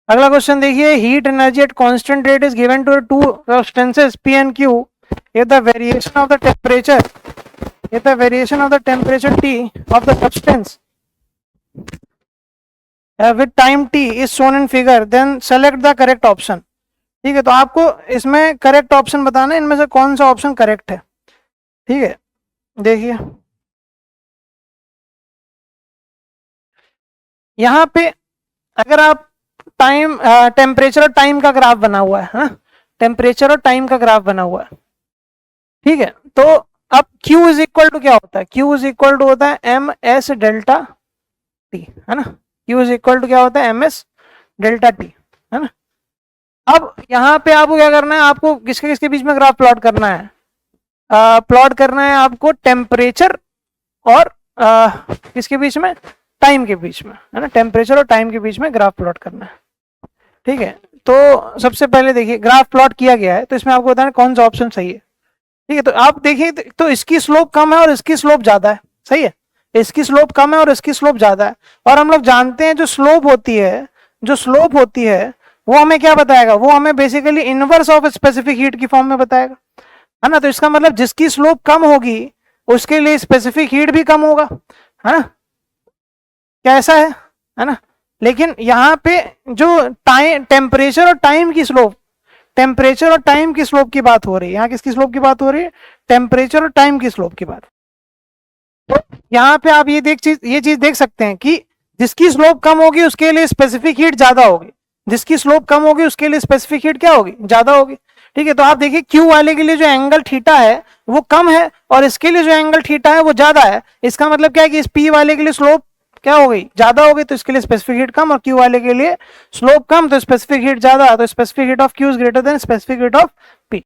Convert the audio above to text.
अगला क्वेश्चन देखिए, heat energy at constant rate is given to two substances P and Q if the variation of the temperature T of the substance with time T is shown in figure, then select the correct option. ठीक है, तो आपको इसमें correct option बताना है, इनमें से कौन सा ऑप्शन करेक्ट है. ठीक है, देखिए यहाँ पे अगर आप टाइम टेम्परेचर और टाइम का ग्राफ बना हुआ है ना, टेम्परेचर और टाइम का ग्राफ बना हुआ है. ठीक है, तो अब Q इज इक्वल टू क्या होता है, Q इज इक्वल टू होता है एम एस डेल्टा टी, है ना. Q इज इक्वल टू क्या होता है, एम एस डेल्टा टी, है ना. अब यहाँ पे आपको क्या करना है, आपको किसके किसके बीच में ग्राफ प्लॉट करना है, प्लॉट करना है आपको टेम्परेचर और किसके बीच में, टाइम के बीच में, है ना. टेम्परेचर और टाइम के बीच में ग्राफ प्लॉट करना है. ठीक है, तो सबसे पहले देखिए ग्राफ प्लॉट किया गया है, तो इसमें आपको बताना कौन सा ऑप्शन सही है. ठीक है, तो आप देखिए तो इसकी स्लोप कम है और इसकी स्लोप ज्यादा है. सही है, इसकी स्लोप कम है और इसकी स्लोप ज्यादा है. और हम लोग जानते हैं जो स्लोप होती है वो हमें क्या बताएगा, वो हमें basically inverse of specific heat की फॉर्म में बताएगा, है ना. तो इसका मतलब जिसकी स्लोप कम होगी उसके लिए स्पेसिफिक हीट भी कम होगा, है ना. कैसा है ना. लेकिन यहाँ पे जो टाइम टेम्परेचर और टाइम की स्लोप की बात हो रही है, यहाँ किसकी स्लोप की बात हो रही है, टेम्परेचर और टाइम की स्लोप की बात. तो यहाँ पे आप ये चीज देख सकते हैं कि जिसकी स्लोप कम होगी उसके लिए स्पेसिफिक हीट ज्यादा होगी, जिसकी स्लोप कम होगी उसके लिए स्पेसिफिक हीट क्या होगी, ज्यादा होगी. ठीक है, तो आप देखिए Q वाले के लिए जो एंगल थीटा है वो कम है और इसके लिए जो एंगल थीटा है वो ज्यादा है. इसका मतलब क्या है कि इस P वाले के लिए स्लोप क्या हो गई, ज्यादा हो गई, तो इसके लिए स्पेसिफिक हीट कम, और Q वाले के लिए स्लोप कम तो स्पेसिफिक हीट ज्यादा, तो specific heat of Q is greater than specific heat of P.